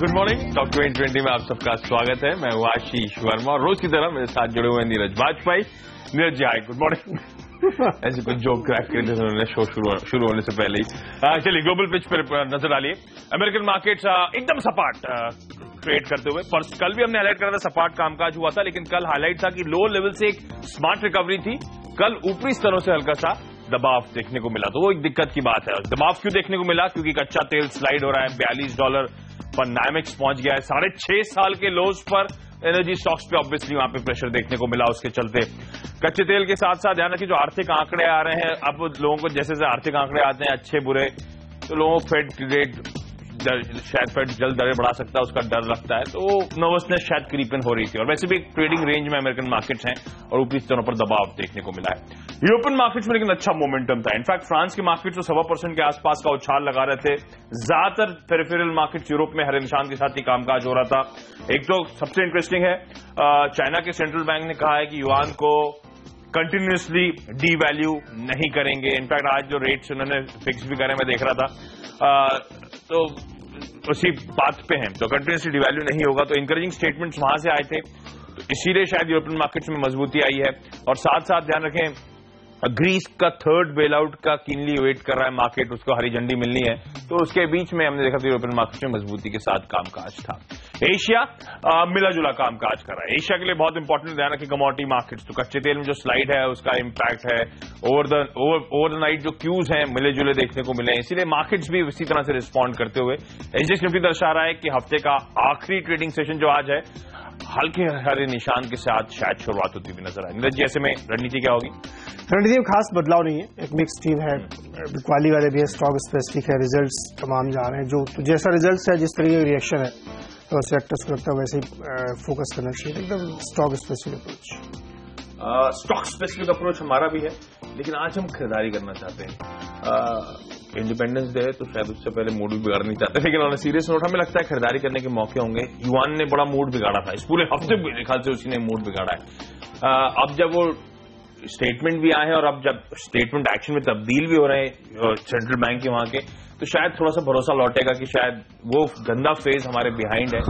Good morning talk 2020 में आप सबका स्वागत है। मैं हूं आशीष वर्मा और रोज की तरह मेरे साथ जुड़े हुए नीरज बाजपेयी। नीरज जी हाय, गुड मॉर्निंग। ऐसे कुछ जोक क्रैक कर दिए उन्होंने शो शुरू होने से पहले ही। चलिए ग्लोबल पिच पर नजर डालिए। अमेरिकन मार्केट्स एकदम सपाट ट्रेड करते हुए। कल भी हमने हाईलाइट करा था सपाट कामकाज हुआ था, लेकिन कल हाईलाइट था कि लो लेवल से एक स्मार्ट रिकवरी थी। कल ऊपरी स्तरों से हल्का सा दबाव देखने को मिला, तो वो एक दिक्कत की बात है। दबाव क्यों देखने को मिला? क्योंकि कच्चा तेल स्लाइड हो रहा है, $42 पर नाइमेक्स पहुंच गया है। 6.5 साल के लोज पर एनर्जी स्टॉक्स पे ऑब्वियसली वहां पे प्रेशर देखने को मिला। उसके चलते कच्चे तेल के साथ साथ ध्यान रखिए जो आर्थिक आंकड़े आ रहे हैं, अब लोगों को जैसे जैसे आर्थिक आंकड़े आते हैं अच्छे बुरे, तो लोगों को फेड रेट शायद फेड जल्द दरें बढ़ा सकता है, उसका डर लगता है, तो नर्वसनेस शायद क्रीपन हो रही थी। और वैसे भी एक ट्रेडिंग रेंज में अमेरिकन मार्केट्स हैं और ऊपरी स्तरों पर दबाव देखने को मिला है। यूरोपियन मार्केट्स में लेकिन अच्छा मोमेंटम था। इनफैक्ट फ्रांस के मार्केट्स तो 1.25% के आसपास का उछाल लगा रहे थे। ज्यादातर पेरिफेरल मार्केट्स यूरोप में हरे निशान के साथ ही कामकाज हो रहा था। एक तो सबसे इंटरेस्टिंग है, चाइना के सेंट्रल बैंक ने कहा है कि युआन को कंटिन्यूसली डी वैल्यू नहीं करेंगे। इनफैक्ट आज जो रेट्स उन्होंने फिक्स भी करे, मैं देख रहा था, तो उसी बात पे हैं, तो कंटिन्यूसली डिवैल्यू नहीं होगा। तो इंकरेजिंग स्टेटमेंट्स वहां से आए थे, तो इसीलिए शायद यूरोपियन मार्केट्स में मजबूती आई है। और साथ साथ ध्यान रखें, ग्रीस का थर्ड बेल आउट का कीनली वेट कर रहा है मार्केट, उसको हरी झंडी मिलनी है, तो उसके बीच में हमने देखा था यूरोपियन मार्केट में मजबूती के साथ कामकाज था। एशिया मिला जुला कामकाज कर रहा है। एशिया के लिए बहुत इंपॉर्टेंट ध्यान रखें कमोडिटी मार्केट्स, तो कच्चे तेल में जो स्लाइड है उसका इंपैक्ट है। ओवर द नाइट जो क्यूज हैं मिले जुले देखने को मिले, इसीलिए मार्केट्स भी इसी तरह से रिस्पॉन्ड करते हुए एसजीएक्स निफ्टी दर्शा रहा है कि हफ्ते का आखिरी ट्रेडिंग सेशन जो आज है हल्के हरे निशान के साथ शायद शुरुआत होती हुई नजर आई। नीरज जी, ऐसे में रणनीति क्या होगी? रणनीति में खास बदलाव नहीं है, एक मिक्स टीम है, बिकवाली वाले भी है, स्टॉक स्पेसिफिक है, रिजल्ट्स तमाम जा रहे हैं। जो तो जैसा रिजल्ट्स है, जिस तरह का रिएक्शन है, तो सेक्टर्स को लगता है वैसे ही फोकस करना चाहिए। एकदम stock specific approach. Stock specific approach हमारा भी है, लेकिन आज हम खरीदारी करना चाहते हैं। इंडिपेंडेंस डे है तो शायद उससे पहले मूड भी बिगाड़ना नहीं चाहते, लेकिन ऑन सीरियस नोट हमें लगता है खरीदारी करने के मौके होंगे। युआन ने बड़ा मूड बिगाड़ा था, इस पूरे हफ्ते मेरे ख्याल से उसी ने मूड बिगाड़ा है। अब जब वो स्टेटमेंट भी आए हैं और अब जब स्टेटमेंट एक्शन में तब्दील भी हो रहे हैं सेंट्रल बैंक के वहां के, तो शायद थोड़ा सा भरोसा लौटेगा कि शायद वो गंदा फेज हमारे बिहाइंड है।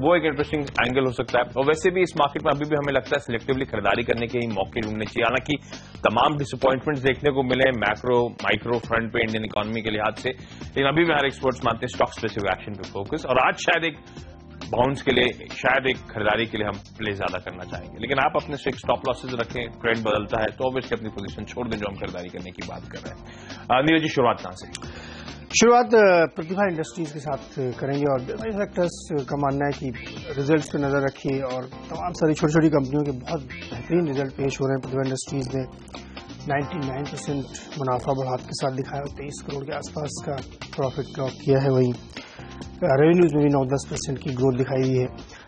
वो एक इंटरेस्टिंग एंगल हो सकता है। और वैसे भी इस मार्केट में अभी भी हमें लगता है सिलेक्टिवली खरीदारी करने के ही मौके ढूंढने चाहिए। हालांकि तमाम डिसअपॉइंटमेंट्स देखने को मिले मैक्रो माइक्रो फ्रंट पे इंडियन इकोनॉमी के लिहाज से, लेकिन अभी भी हर एक्सपर्ट्स मानते हैं स्टॉक स्पेसिफिक एक्शन पे फोकस। और आज शायद एक बाउंस के लिए, शायद एक खरीदारी के लिए हम प्ले ज्यादा करना चाहेंगे, लेकिन आप अपने स्टॉप लॉसेज रखें। ट्रेंड बदलता है तो ऑब्वियसली अपनी पोजीशन छोड़ दें जो हम खरीदारी करने की बात कर रहे हैं। नीरज जी, शुरुआत कहां से? शुरुआत प्रतिभा इंडस्ट्रीज के साथ करेंगे और फैक्टर्स का मानना है कि रिजल्ट्स पे नजर रखिए और तमाम सारी छोटी छोटी कंपनियों के बहुत बेहतरीन रिजल्ट पेश हो रहे हैं। प्रतिभा इंडस्ट्रीज ने 99% मुनाफा बढ़ाव के साथ दिखाया, 23 करोड़ के आसपास का प्रॉफिट क्लॉक किया है। वहीं रेवेन्यूज में भी 9-10% की ग्रोथ दिखाई दी है।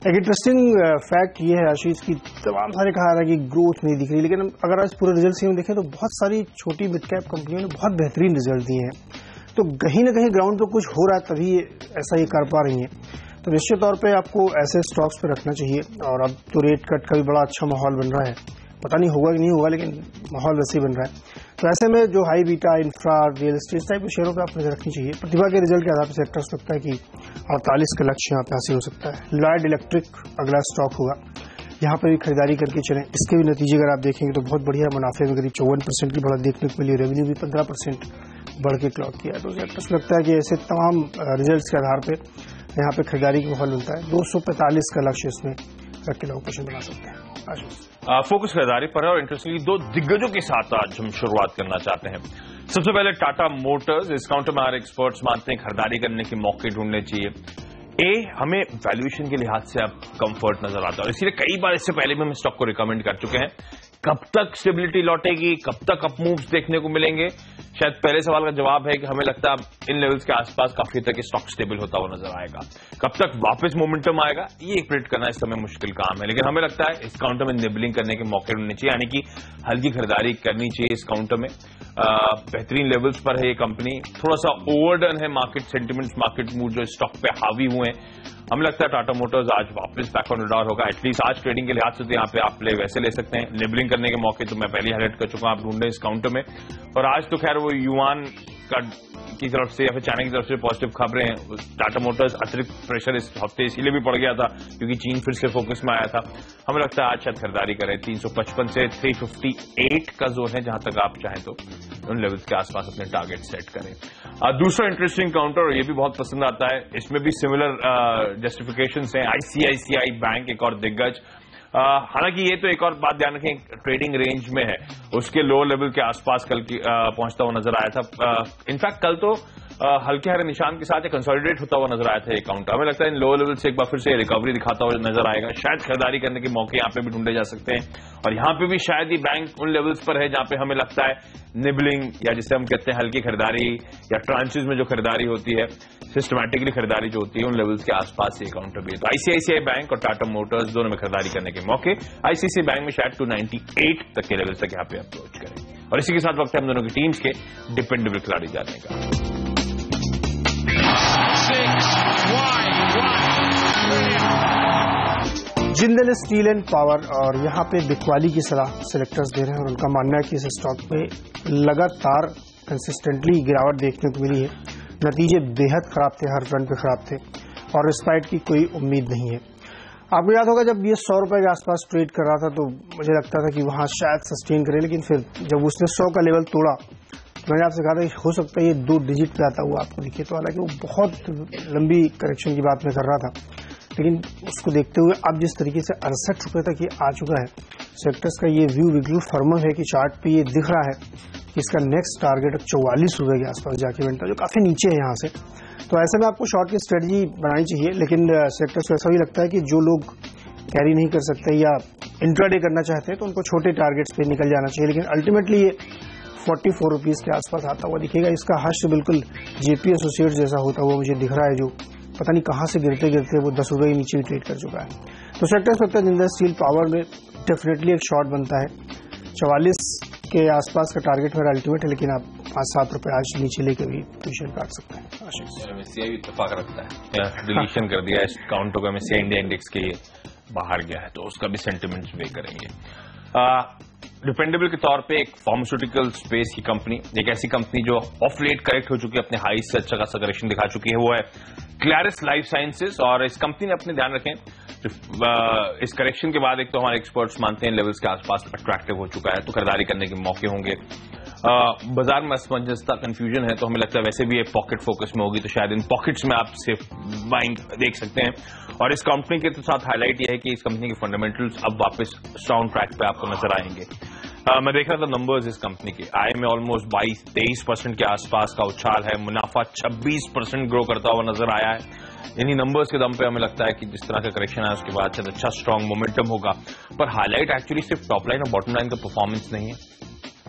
एक इंटरेस्टिंग फैक्ट ये है आशीष की तमाम सारे कहा रहा है कि ग्रोथ नहीं दिख रही, लेकिन अगर आज पूरे रिजल्ट में देखें तो बहुत सारी छोटी मिड कैप कंपनियों ने बहुत बेहतरीन रिजल्ट दिए हैं। तो कहीं ना कहीं ग्राउंड पे कुछ हो रहा है, तभी ऐसा ये कर पा रही हैं। तो निश्चित तौर पे आपको ऐसे स्टॉक्स पे रखना चाहिए। और अब तो रेट कट का भी बड़ा अच्छा माहौल बन रहा है, पता नहीं होगा कि नहीं होगा, लेकिन माहौल वैसे ही बन रहा है। तो ऐसे में जो high beta infra real estate type के शेयरों पे आप नजर रखनी चाहिए। प्रतिभा के रिजल्ट के आधार पर सेक्टर्स लगता है कि 48 का लक्ष्य यहाँ पे हासिल हो सकता है। लॉयड इलेक्ट्रिक अगला स्टॉक होगा, यहाँ पर भी खरीदारी करके चलें। इसके भी नतीजे अगर आप देखेंगे तो बहुत बढ़िया, मुनाफे में करीब 54% की बढ़त देखने को मिली, रेवेन्यू भी 15% बढ़ के क्लॉक किया। तो सेक्टर्स लगता है कि ऐसे तमाम रिजल्ट्स के आधार पर यहाँ पे खरीदारी का माहौल मिलता है। 245 का लक्ष्य इसमें रख के लोग पोजीशन बना सकते हैं। फोकस खरीदारी पर है और इंटरेस्टिंगली दो दिग्गजों के साथ आज हम शुरुआत करना चाहते हैं। सबसे पहले टाटा मोटर्स। इस काउंटर में हमारे एक्सपर्ट्स मानते हैं खरीदारी करने के मौके ढूंढने चाहिए। हमें वैल्यूएशन के लिहाज से अब कंफर्ट नजर आता है और इसीलिए कई बार इससे पहले भी हम स्टॉक को रिकमेंड कर चुके हैं। कब तक स्टेबिलिटी लौटेगी, कब तक अप मूव्स देखने को मिलेंगे? शायद पहले सवाल का जवाब है कि हमें लगता है इन लेवल्स के आसपास काफी तक स्टॉक स्टेबल होता हुआ नजर आएगा। कब तक वापस मोमेंटम आएगा, ये प्रेडिक्ट करना इस समय मुश्किल काम है, लेकिन हमें लगता है इस काउंटर में निबलिंग करने के मौके ढूंढने चाहिए, यानी कि हल्की खरीदारी करनी चाहिए इस काउंटर में। बेहतरीन लेवल्स पर है ये कंपनी, थोड़ा सा ओवरडन है मार्केट सेंटिमेंट्स, मार्केट मूड जो स्टॉक पे हावी हुए हैं। हमें लगता है टाटा मोटर्स आज वापस बैक ऑन रडार होगा। एटलीस्ट आज ट्रेडिंग के लिहाज से तो यहाँ पे आप वैसे ले सकते हैं। निबलिंग करने के मौके तो मैं पहले हाईलाइट कर चुका हूं, आप ढूंढें इस काउंटर में। और आज तो खैर वो युआन की तरफ से या फिर चाइना की तरफ से पॉजिटिव खबरें हैं। टाटा मोटर्स अतिरिक्त प्रेशर इस हफ्ते इसलिए भी पड़ गया था क्योंकि चीन फिर से फोकस में आया था। हमें लगता है आज शायद खरीदारी करें। 355 से 358 का जोन है, जहां तक आप चाहें तो उन लेवल्स के आसपास अपने टारगेट सेट करें। दूसरा इंटरेस्टिंग काउंटर, ये भी बहुत पसंद आता है, इसमें भी सिमिलर जस्टिफिकेशन है। आईसीआईसीआई बैंक एक और दिग्गज, हालांकि ये तो एक और बात ध्यान रखें, ट्रेडिंग रेंज में है, उसके लो लेवल के आसपास कल की पहुंचता हुआ नजर आया था। इनफैक्ट कल तो हल्के हरे निशान के साथ कंसोलिडेट होता हुआ नजर आया था ये काउंटर। हमें लगता है इन लो लेवल से एक बार फिर से रिकवरी दिखाता हुआ नजर आएगा। शायद खरीदारी करने के मौके यहाँ पे भी ढूंढे जा सकते हैं, और यहाँ पे भी शायद ये बैंक उन लेवल्स पर है जहां पे हमें लगता है निबलिंग, या जिसे हम कहते हैं हल्की खरीदारी या ट्रांचेस में जो खरीदारी होती है, सिस्टमैटिकली खरीदारी जो होती है, उन लेवल्स के आसपास ये काउंटर भी है। तो आईसीआईसीआई बैंक और टाटा मोटर्स दोनों में खरीदारी करने के मौके। आईसीआईसीआई बैंक में शायद 298 तक के लेवल तक यहाँ पे अप्रोच करें। और इसी के साथ वक्त है हम दोनों की टीम्स के डिपेंडेबल खिलाड़ी जानने का। जिंदल स्टील एंड पावर, और यहाँ पे बिकवाली की सलाह सिलेक्टर्स दे रहे हैं, और उनका मानना है कि इस स्टॉक में लगातार कंसिस्टेंटली गिरावट देखने को मिली है। नतीजे बेहद खराब थे, हर फ्रंट पे खराब थे, और रिस्पाइट की कोई उम्मीद नहीं है। आपको याद होगा जब ये 100 रुपए के आसपास ट्रेड कर रहा था तो मुझे लगता था कि वहां शायद सस्टेन करे, लेकिन फिर जब उसने 100 का लेवल तोड़ा तो मैंने आपसे कहा था कि हो सकता है ये 2 डिजिट पे आता हुआ आपको दिखे। तो हालांकि वो बहुत लंबी करेक्शन की बात मैं कर रहा था, लेकिन उसको देखते हुए अब जिस तरीके से 68 रुपए तक ये आ चुका है, सेक्टर्स का ये व्यू बिल्कुल फर्म है कि चार्ट पे ये दिख रहा है कि इसका नेक्स्ट टारगेट 44 रुपए के आसपास जाके बनता है, जो काफी नीचे है यहाँ से। तो ऐसे में आपको शॉर्ट की स्ट्रेटजी बनानी चाहिए, लेकिन सेक्टर्स को ऐसा भी लगता है कि जो लोग कैरी नहीं कर सकते या इंट्राडे करना चाहते हैं तो उनको छोटे टारगेट्स पे निकल जाना चाहिए। लेकिन अल्टीमेटली ये 44 रुपीज के आसपास आता हुआ दिखेगा। इसका हश्र बिल्कुल जेपी एसोसिएट्स जैसा होता हुआ मुझे दिख रहा है, जो पता नहीं कहां से गिरते गिरते वो 10 रुपए के नीचे भी ट्रेड कर चुका है। तो सेक्टर्स लगता है जिंदल स्टील पावर में डेफिनेटली एक शॉर्ट बनता है। 44 के आसपास का टारगेट मेरा अल्टीमेट है, लेकिन आप 5-7 रुपए आज नीचे लेके भी पोजीशन काट सकते हैं। एमएससीआई भी इत्तेफाक रखता है, डिलीशन कर दिया इस काउंटर को, एमएससीआई इंडिया इंडेक्स के बाहर गया है, तो उसका भी सेंटिमेंट्स वे करेंगे। डिपेंडेबल के तौर पे एक फार्मास्यूटिकल स्पेस की कंपनी, एक ऐसी कंपनी जो ऑफ लेट करेक्ट हो चुकी है, अपने हाई से अच्छा खासा करेक्शन दिखा चुकी है, वो है क्लैरिस लाइफ साइंसेज। और इस कंपनी ने अपने ध्यान रखें, इस करेक्शन के बाद एक तो हमारे एक्सपर्ट्स मानते हैं लेवल्स के आसपास अट्रैक्टिव हो चुका है, तो खरीदारी करने के मौके होंगे। बाजार में असमंजसता, कंफ्यूजन है, तो हमें लगता है वैसे भी ये पॉकेट फोकस में होगी, तो शायद इन पॉकेट्स में आप सिर्फ बाइंग देख सकते हैं। और इस कंपनी के साथ हाईलाइट ये है कि इस कंपनी के फंडामेंटल्स अब वापस स्ट्रॉन्ग ट्रैक पे आपको नजर आएंगे। मैं देख रहा था नंबर्स इस कंपनी के, आय में ऑलमोस्ट 22-23% के आसपास का उछाल है, मुनाफा 26% ग्रो करता हुआ नजर आया है। इन्हीं नंबर्स के दम पे हमें लगता है कि जिस तरह का करेक्शन है उसके बाद शायद अच्छा स्ट्रॉन्ग मोमेंटम होगा। पर हाईलाइट एक्चुअली सिर्फ टॉप लाइन और बॉटम लाइन का परफॉर्मेंस नहीं है,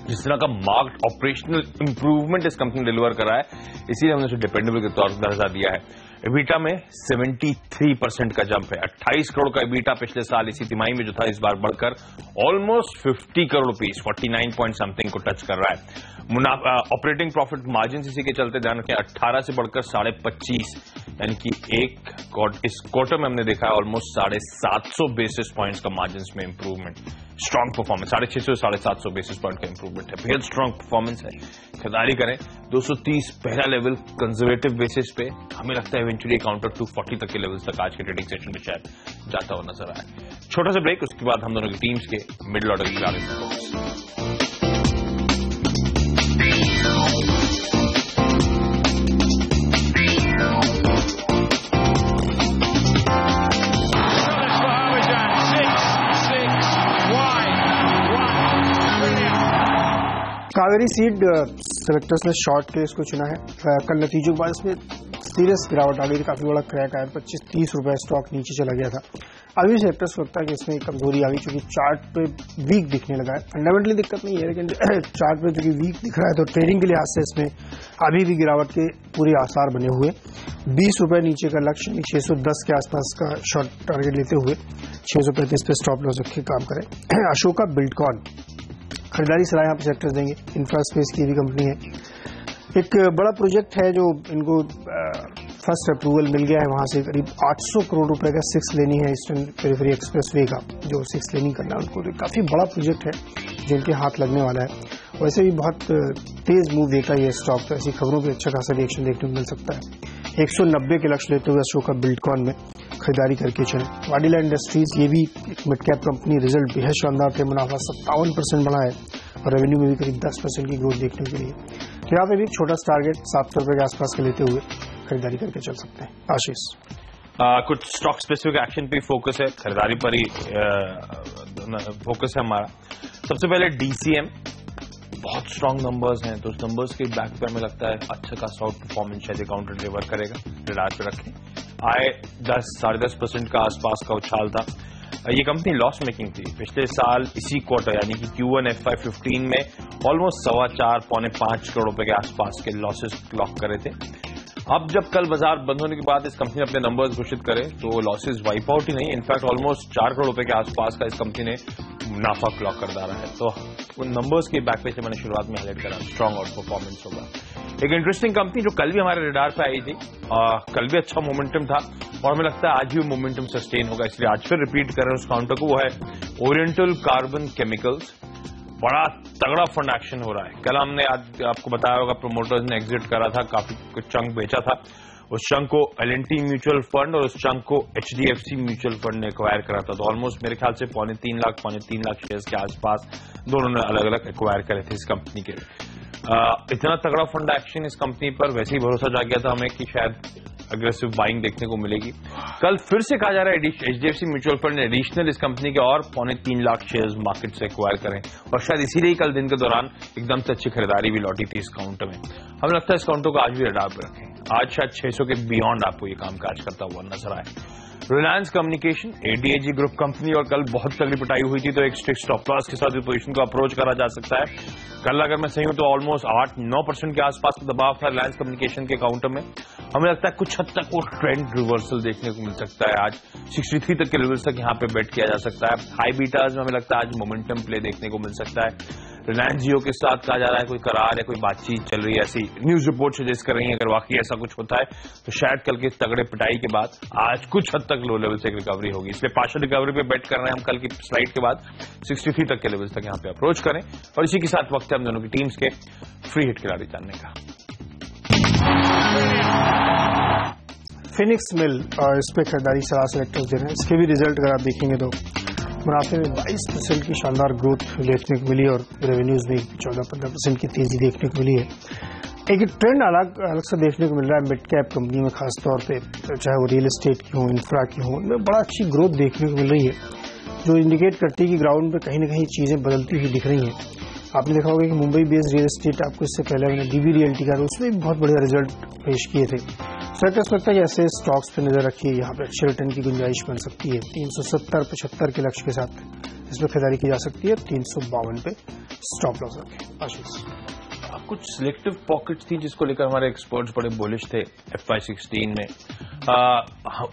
जिस तरह का मार्क्ड ऑपरेशनल इंप्रूवमेंट इस कंपनी ने डिलीवर करा है, इसीलिए हमने उसे डिपेंडेबल के तौर पर दर्जा दिया है। एबिटा में 73% का जंप है, 28 करोड़ का एबिटा पिछले साल इसी तिमाही में जो था, इस बार बढ़कर almost 50 crore rupees 49 point something को टच कर रहा है। ऑपरेटिंग प्रॉफिट मार्जिन इसी के चलते ध्यान रखें 18 से बढ़कर 25.5, यानी कि इस क्वार्टर में हमने देखा है ऑलमोस्ट 750 बेसिस पॉइंट्स का मार्जिन में इंप्रूवमेंट। स्ट्रॉन्ग परफॉर्मेंस, 650 से 750 बेसिस पॉइंट का इंप्रूवमेंट है, बेहद स्ट्रॉन्ग परफॉर्मेंस है। खरीदारी करें 230 पहला लेवल कंजर्वेटिव बेसिस पे, हमें लगता है इवेंचुअली काउंटर 240 तक के लेवल्स तक आज के ट्रेडिंग सेशन में शायद जाता हुआ नजर आए। छोटा सा ब्रेक, उसके बाद हम दोनों की टीम्स के मिडिल ऑर्डर की खिलाड़ी। कावेरी सीड सेलेक्टर्स ने शॉर्ट के इसको चुना है। कल नतीजों के बाद इसमें सीरियस गिरावट आ गई थी, काफी बड़ा क्रैक आया, 25-30 रुपए स्टॉक नीचे चला गया था। अभी सेलेक्टर्स को लगता है कि इसमें कमजोरी आ गई, चूंकि चार्ट पे वीक दिखने लगा है। फंडामेंटली दिक्कत नहीं है, लेकिन चार्ट पे चूंकि वीक दिख रहा है तो ट्रेडिंग के लिहाज से इसमें अभी भी गिरावट के पूरे आसार बने हुए। 20 रुपए नीचे का लक्ष्य 610 के आसपास का शॉर्ट टारगेट लेते हुए 635 पे स्टॉप लॉस रख के काम करें। अशोका बिल्डकॉन खरीदारी सलाह यहाँ पे सेक्टर्स देंगे। इंफ्रास्पेस की भी कंपनी है, एक बड़ा प्रोजेक्ट है जो इनको फर्स्ट अप्रूवल मिल गया है, वहां से करीब 800 करोड़ रुपए का 6 लेनी है ईस्टर्न पेरिफेरी एक्सप्रेसवे का, जो 6 लेनिंग करना है उनको, तो काफी बड़ा प्रोजेक्ट है। जो इनके हाथ लगने वाला है। वैसे भी बहुत तेज मूव देता है ये स्टॉक, तो ऐसी खबरों पे अच्छा खासा रिएक्शन देखने को मिल सकता है। 190 के लक्ष्य लेते हुए अशोका बिल्डकॉन में खरीदारी करके चले। वाडीलाइट इंडस्ट्रीज ये भी एक मिड कैप कंपनी, रिजल्ट बेहद शानदार थे, मुनाफा 57% बढ़ा है और रेवेन्यू में भी करीब 10% की ग्रोथ देखने के लिए। यहाँ पे भी एक छोटा टारगेट 700 रुपए के आसपास के लेते हुए खरीदारी करके चल सकते हैं। आशीष, कुछ स्टॉक स्पेसिफिक एक्शन पे फोकस है, खरीदारी पर ही फोकस है हमारा। सबसे पहले DCM, बहुत स्ट्रांग नंबर्स हैं, तो उस नंबर्स के बैक पे हमें लगता है अच्छा खासा आउट परफॉर्मेंस शायद काउंटर डिलीवर करेगा, रिडार पे रखें। आय 10-10.5% का आसपास का उछाल था। ये कंपनी लॉस मेकिंग थी पिछले साल इसी क्वार्टर यानी कि Q1 FY15 में ऑलमोस्ट 4.25-5 करोड़ रुपए के आसपास के लॉसेस क्लॉक करे थे। अब जब कल बाजार बंद होने के बाद इस कंपनी ने अपने नंबर्स घोषित करे तो लॉसेस वाइप आउट ही नहीं, इनफैक्ट ऑलमोस्ट 4 करोड़ रुपए के आसपास का इस कंपनी ने मुनाफा क्लॉक कर डाला है। तो उन नंबर्स के बैक पे से मैंने शुरुआत में हाईलाइट करा, स्ट्रांग आउट परफॉर्मेंस होगा। एक इंटरेस्टिंग कंपनी जो कल भी हमारे रडार पे आई थी, कल भी अच्छा मोमेंटम था और हमें लगता है आज भी मोमेंटम सस्टेन होगा, इसलिए आज फिर रिपीट कर रहे हैं उस काउंटर को। वो है ओरिएंटल कार्बन केमिकल्स। बड़ा तगड़ा फंड एक्शन हो रहा है। कल हमने आज आपको बताया होगा प्रोमोटर्स ने एग्जिट करा था, काफी कुछ चंक बेचा था। उस चंक को L&T म्यूचुअल फंड और उस चंक को HDFC म्यूचुअल फंड ने एक्वायर करा था। तो ऑलमोस्ट मेरे ख्याल से 2.25 लाख शेयर्स के आसपास दोनों ने अलग अलग एक्वायर करे थे इस कंपनी के। इतना तगड़ा फंड एक्शन इस कंपनी पर वैसे ही भरोसा जा गया था हमें कि शायद अग्रेसिव बाइंग देखने को मिलेगी। कल फिर से कहा जा रहा है HDFC म्यूचुअल फंड ने एडिशनल इस कंपनी के और 3.25 लाख शेयर्स मार्केट से एक्वायर करें और शायद इसीलिए कल दिन के दौरान एकदम से अच्छी खरीदारी भी लौटी थी इस काउंटर में। हमें लगता है इस काउंटर को आज भी रडार पर रखें, आज शायद 600 के बियॉन्ड आपको ये कामकाज करता हुआ नजर आए। Reliance communication ADAG group company और कल बहुत तगड़ी पिटाई हुई थी, तो एक स्ट्रिक्ट स्टॉप लॉस के साथ पोजीशन को अप्रोच करा जा सकता है। कल अगर मैं सही हूं तो ऑलमोस्ट 8-9% के आसपास का दबाव था रिलायंस कम्युनिकेशन के काउंटर में। हमें लगता है कुछ हद तक वो ट्रेंड रिवर्सल देखने को मिल सकता है। आज 63 तक के लेवल्स तक यहां पे बेट किया जा सकता है। हाई बीटाज में हमें लगता है आज मोमेंटम प्ले देखने को मिल सकता है। रिलायंस जियो के साथ कहा जा रहा है कोई करार है, कोई बातचीत चल रही है, ऐसी न्यूज रिपोर्ट सजेस्ट कर रही है। अगर वाकई ऐसा कुछ होता है तो शायद कल के तगड़े पिटाई के बाद आज कुछ हद तक लो लेवल से एक रिकवरी होगी, इसलिए पार्शियल रिकवरी पे बेट कर रहे हैं हम कल की स्लाइड के बाद। 63 तक के लेवल्स तक यहां पे अप्रोच करें और इसी के साथ वक्त है हम दोनों की टीम्स के फ्री हिट खिलाड़ी जानने का। फिनिक्स मिल और इस पे खरीदारी सलाह सेलेक्टर्स दे रहे हैं। इसके भी रिजल्ट अगर आप देखेंगे तो मुनाफे में 22% की शानदार ग्रोथ देखने को मिली और रेवेन्यूज में 14-15% की तेजी देखने को मिली है। एक ट्रेंड अलग सा देखने को मिल रहा है मिड कैप कंपनी में, खासतौर पे चाहे वो रियल एस्टेट की हो, इंफ्रा की हो, उनमें बड़ा अच्छी ग्रोथ देखने को मिल रही है, जो इंडिकेट करती है कि ग्राउंड पे कहीं ना कहीं चीजें बदलती हुई दिख रही हैं। आपने देखा होगा कि मुंबई बेस्ड रियल एस्टेट, आपको इससे पहले मैंने DB रियल्टी का, उसमें भी बहुत बढ़िया रिजल्ट पेश किए थे। सेक्टर्स लगता है कि ऐसे स्टॉक्स पे नजर रखिए, यहाँ पे अच्छे रिटर्न की गुंजाइश बन सकती है। 370-75 के लक्ष्य के साथ इसमें खरीदारी की जा सकती है। 352 पे स्टॉप लॉस रखें। आशीष, कुछ सिलेक्टिव पॉकेट्स थी जिसको लेकर हमारे एक्सपर्ट्स बड़े बुलिश थे FY16 में।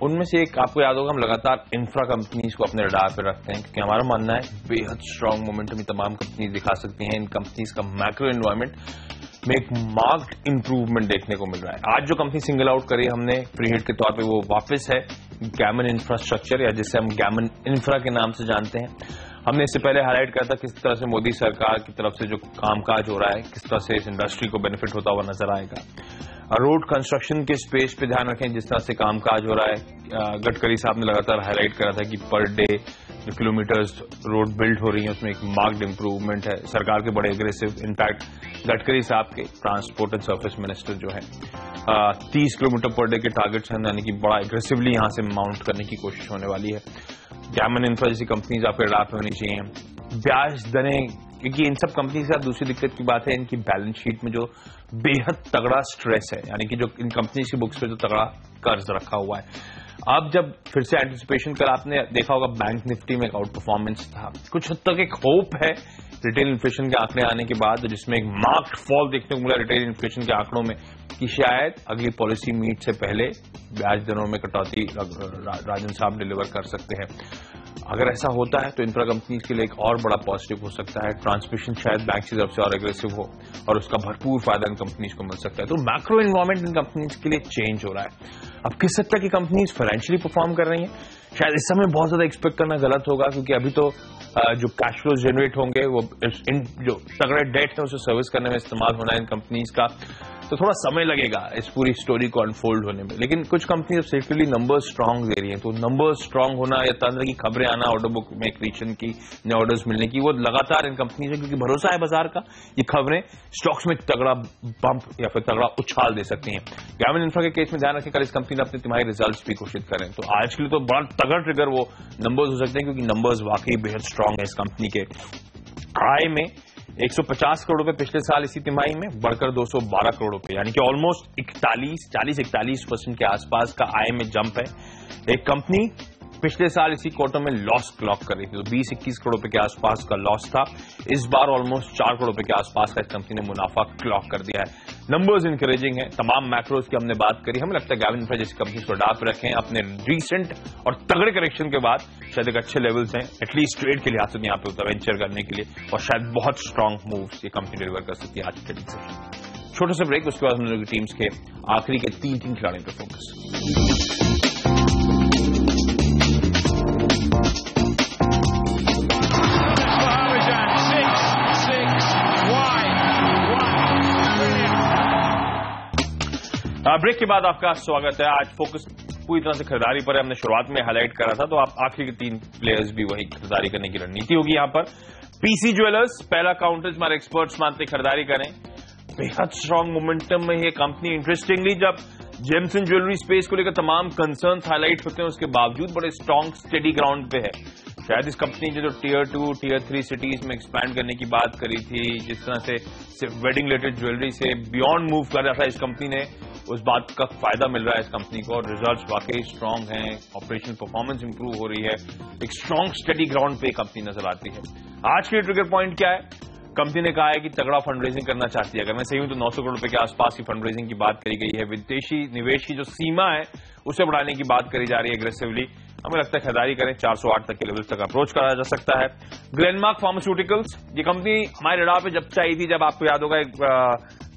उनमें से एक आपको याद होगा, हम लगातार इंफ्रा कंपनीज को अपने रडार पर रखते हैं क्योंकि हमारा मानना है बेहद स्ट्रांग मोमेंटम तमाम कंपनीज दिखा सकती हैं। इन कंपनीज का मैक्रो एनवायरमेंट में एक मार्क्ड इंप्रूवमेंट देखने को मिल रहा है। आज जो कंपनी सिंगल आउट करी हमने फ्री हिट के तौर पे वो वापस है गैमन इंफ्रास्ट्रक्चर, या जिसे हम गैमन इंफ्रा के नाम से जानते हैं। हमने इससे पहले हाईलाइट किया था किस तरह से मोदी सरकार की तरफ से जो कामकाज हो रहा है, किस तरह से इस इंडस्ट्री को बेनिफिट होता हुआ नजर आएगा। रोड कंस्ट्रक्शन के स्पेस पे ध्यान रखें, जिस तरह से कामकाज हो रहा है। गडकरी साहब ने लगातार हाईलाइट करा था कि पर डे जो किलोमीटर्स रोड बिल्ड हो रही है उसमें एक मार्क्ड इंप्रूवमेंट है। सरकार के बड़े एग्रेसिव, इनफैक्ट गडकरी साहब के ट्रांसपोर्ट एंड सर्विस मिनिस्टर जो है 30 किलोमीटर पर डे के टारगेट्स हैं, यानी कि बड़ा एग्रेसिवली यहां से माउंट करने की कोशिश होने वाली है। गैमन इंफ्रा जैसी कंपनीज आपके रडार पे होनी चाहिए। ब्याज दरें, क्योंकि इन सब कंपनी के साथ दूसरी दिक्कत की बात है इनकी बैलेंस शीट में जो बेहद तगड़ा स्ट्रेस है, यानी कि जो इन कंपनीज की बुक्स पे जो तगड़ा कर्ज रखा हुआ है। अब जब फिर से एंटिसिपेशन कर, आपने देखा होगा बैंक निफ्टी में एक आउट परफॉर्मेंस था, कुछ हद तक एक होप है रिटेल इन्फ्लेशन के आंकड़े आने के बाद, जिसमें एक मार्क्ड फॉल देखने को मिला रिटेल इन्फ्लेशन के आंकड़ों में, कि शायद अगली पॉलिसी मीट से पहले ब्याज दरों में कटौती राजन साहब डिलीवर कर सकते हैं। अगर ऐसा होता है तो इंफ्रा कंपनीज के लिए एक और बड़ा पॉजिटिव हो सकता है। ट्रांसमिशन शायद बैंक की तरफ से और एग्रेसिव हो और उसका भरपूर फायदा इन कंपनीज को मिल सकता है। तो मैक्रो एनवायरमेंट इन कंपनीज के लिए चेंज हो रहा है। अब किस हद तक की कंपनीज फाइनेंशियली परफॉर्म कर रही हैं शायद इस समय बहुत ज्यादा एक्सपेक्ट करना गलत होगा, क्योंकि अभी तो जो कैश फ्लो जनरेट होंगे वो इन जो तगड़े डेट है उसे सर्विस करने में इस्तेमाल होना है इन कंपनीज का, तो थोड़ा समय लगेगा इस पूरी स्टोरी को अनफोल्ड होने में। लेकिन कुछ कंपनी अब सेफ्टली नंबर्स स्ट्रांग दे रही है, तो नंबर्स स्ट्रांग होना या तरह की खबरें आना ऑर्डर बुक में क्रिएशन की, नए ऑर्डर्स मिलने की, वो लगातार इन कंपनी से, क्योंकि भरोसा है बाजार का, ये खबरें स्टॉक्स में तगड़ा बंप या फिर तगड़ा उछाल दे सकती हैं। ग्रामीण इंफ्रा के केस में ध्यान रखें, कल इस कंपनी ने अपने तिमाही रिजल्ट्स भी घोषित करें, तो आज के लिए तो बड़ा तगड़ा ट्रिगर वो नंबर्स हो सकते हैं, क्योंकि नंबर्स वाकई बेहद स्ट्रांग है इस कंपनी के। आय में 150 करोड़ रुपए पिछले साल इसी तिमाही में बढ़कर 212 करोड़ रुपए, यानी कि ऑलमोस्ट 40-41% के आसपास का आय में जंप है। एक कंपनी पिछले साल इसी क्वार्टर में लॉस क्लॉक कर रही थी, तो 20-21 करोड़ रुपए के आसपास का लॉस था। इस बार ऑलमोस्ट 4 करोड़ रुपए के आसपास का इस कंपनी ने मुनाफा क्लॉक कर दिया है। नंबर्स इंकरेजिंग है, तमाम मैक्रोज की हमने बात करी। हमें लगता है ग्रामीण इंफ्रा जैसी कंपनी को डाप रखें, अपने रीसेंट और तगड़े करेक्शन के बाद शायद एक अच्छे लेवल्स हैं, एटलीस्ट ट्रेड के लिहाज से यहाँ पे होता है वेंचर करने के लिए, और शायद बहुत स्ट्रांग मूव्स ये कंपनी डिलीवर कर सकती है आज ट्रेडिंग सेशन। छोटे से ब्रेक, उसके बाद हम लोग टीम्स के आखिरी के 3 खिलाड़ियों पर फोकस। ब्रेक के बाद आपका स्वागत है। आज फोकस पूरी तरह से खरीदारी पर है। हमने शुरुआत में हाईलाइट करा था, तो आप आखिरी के 3 प्लेयर्स भी वही खरीदारी करने की रणनीति होगी यहाँ पर। पीसी ज्वेलर्स पहला काउंटर, हमारे एक्सपर्ट्स मानते खरीदारी करें, बेहद स्ट्रांग मोमेंटम में ये कंपनी। इंटरेस्टिंगली जब जेम्स एंड ज्वेलरी स्पेस को लेकर तमाम कंसर्न हाईलाइट होते हैं, उसके बावजूद बड़े स्ट्रांग स्टेडी ग्राउंड पे है। शायद इस कंपनी ने जो टीयर 2, टीयर 3 सिटीज में एक्सपैंड करने की बात करी थी, जिस तरह से सिर्फ वेडिंग रिलेटेड ज्वेलरी से बियॉन्ड मूव कर रहा था इस कंपनी ने, उस बात का फायदा मिल रहा है इस कंपनी को, और रिजल्ट्स वाकई स्ट्रांग हैं, ऑपरेशनल परफॉर्मेंस इंप्रूव हो रही है, एक स्ट्रांग स्टेडी ग्राउंड पे कंपनी नजर आती है। आज के ट्रिगर पॉइंट क्या है? कंपनी ने कहा है कि तगड़ा फंड रेजिंग करना चाहती है। अगर मैं सही हूं तो 900 करोड़ रुपए के आसपास की फंड रेजिंग की बात करी गई है। विदेशी निवेश की जो सीमा है उसे बढ़ाने की बात करी जा रही है एग्रेसिवली। हमें लगता है खरीदारी करें, 408 तक के लेवल तक अप्रोच करा जा सकता है। ग्लेनमार्क फार्मास्यूटिकल्स, ये कंपनी हमारे रडार पे जब से आई थी, जब आपको याद होगा एक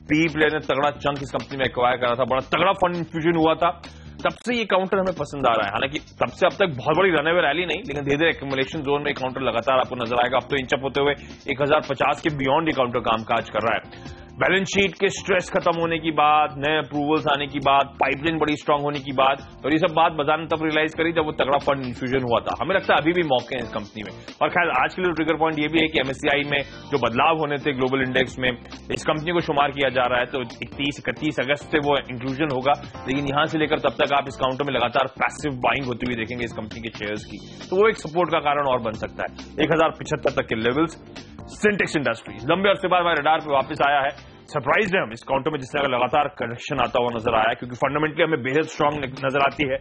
पी प्लेयर ने तगड़ा चंक इस कंपनी में एक्वायर करा था, बड़ा तगड़ा फंड इन्फ्यूजन हुआ था, तब से ये काउंटर हमें पसंद आ रहा है। हालांकि तब से अब तक बहुत बड़ी रनअवे रैली नहीं, लेकिन धीरे धीरे एक्यूमुलेशन जोन में काउंटर लगातार आपको नजर आएगा। अब तो इंचअप होते हुए 1050 के बियॉन्ड ये काउंटर कामकाज कर रहा है। बैलेंस शीट के स्ट्रेस खत्म होने की बात, नए अप्रूवल्स आने की बात, पाइपलाइन बड़ी स्ट्रांग होने की बात, और ये सब बात बाजार ने तब रियलाइज करी जब वो तगड़ा फंड इन्फ्यूजन हुआ था। हमें लगता है अभी भी मौके हैं इस कंपनी में। और खैर आज के लिए ट्रिगर पॉइंट ये भी है कि एमएससीआई में जो बदलाव होने थे ग्लोबल इंडेक्स में, इस कंपनी को शुमार किया जा रहा है, तो 31 अगस्त से वो इंक्लूजन होगा, लेकिन यहां से लेकर तब तक आप इस काउंटर में लगातार पैसिव बाइंग होती हुई देखेंगे इस कंपनी के शेयर्स की, तो वो एक सपोर्ट का कारण और बन सकता है। 1075 तक के लेवल्स। सिंटेक्स इंडस्ट्रीज लंबे अरसे बाद हमारे रडार पे वापस आया है। सरप्राइज है हम इस काउंटर में, जिस तरह लगातार करेक्शन आता हुआ नजर आया, क्योंकि फंडामेंटली हमें बेहद स्ट्रांग नजर आती है।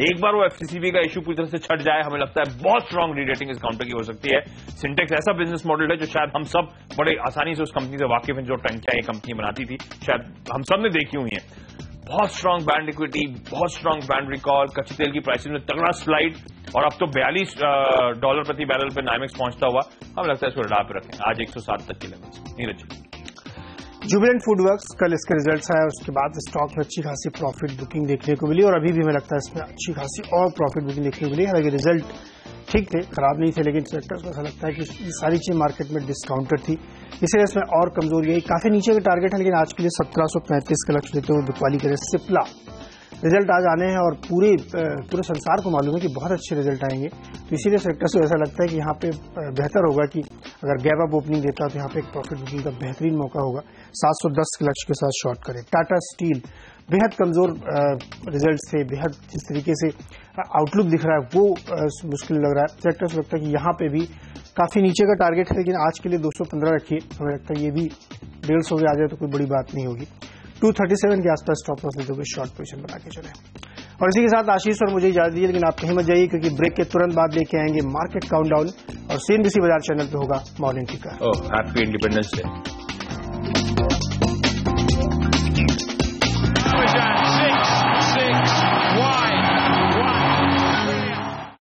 एक बार वो एफसीसीबी का इशू पूरी तरह से छट जाए, हमें लगता है बहुत स्ट्रांग रीरेटिंग इस काउंटर की हो सकती है। सिंटेक्स ऐसा बिजनेस मॉडल है जो शायद हम सब बड़े आसानी से उस कंपनी से वाकिफ हैं, जो टंकियां ये कंपनी बनाती थी, शायद हम सब ने देखी हुई है। बहुत स्ट्रांग ब्रांड इक्विटी, बहुत स्ट्रांग ब्रांड रिकॉल, कच्चे तेल की प्राइसेस में तगड़ा स्लाइड, और अब तो $42 प्रति बैरल पे नाइमेक्स पहुंचता हुआ, हमें लगता है इसको रडार पे रखें। आज 107 तक के लेवल। नीरज, जुबिलेंट फूडवर्क्स, कल इसके रिजल्ट्स आए, उसके बाद स्टॉक में अच्छी खासी प्रॉफिट बुकिंग देखने को मिली, और अभी भी हमें लगता है इसमें अच्छी खासी और प्रॉफिट बुकिंग देखने को मिली। हालांकि रिजल्ट ठीक थे, खराब नहीं थे, लेकिन सेक्टर्स को ऐसा लगता है कि ये सारी चीजें मार्केट में डिस्काउंटेड थी, इसलिए इसमें और कमजोरी आई। काफी नीचे का टारगेट है, लेकिन आज के लिए 1735 का लक्ष्य देते हुए बिकवाली करे। सिप्ला रिजल्ट आज आने हैं और पूरे संसार को मालूम है कि बहुत अच्छे रिजल्ट आएंगे, तो इसीलिए सेक्टर से ऐसा लगता है कि यहाँ पे बेहतर होगा कि अगर गैप अप ओपनिंग देता है तो यहाँ पे एक प्रॉफिट बुकिंग का बेहतरीन मौका होगा। 710 के लक्ष्य के साथ शॉर्ट करें। टाटा स्टील बेहद कमजोर रिजल्ट थे, बेहद जिस तरीके से आउटलुक दिख रहा है वो मुश्किल लग रहा है। सेक्टर से लगता है कि यहाँ पे भी काफी नीचे का टारगेट है, लेकिन आज के लिए 215 रखिए, हमें लगता है ये भी 150 आ जाए तो कोई बड़ी बात नहीं होगी। 237 के आसपास स्टॉप लॉस लेते हुए शॉर्ट पोजीशन बना के चले। और इसी के साथ आशीष और मुझे इजाजत दीजिए, लेकिन आप कहीं मत जाइए, क्योंकि ब्रेक के तुरंत बाद लेके आएंगे मार्केट काउंटडाउन, और सीएनबीसी बाजार चैनल पे होगा मॉर्निंग टिकर। Happy independence day.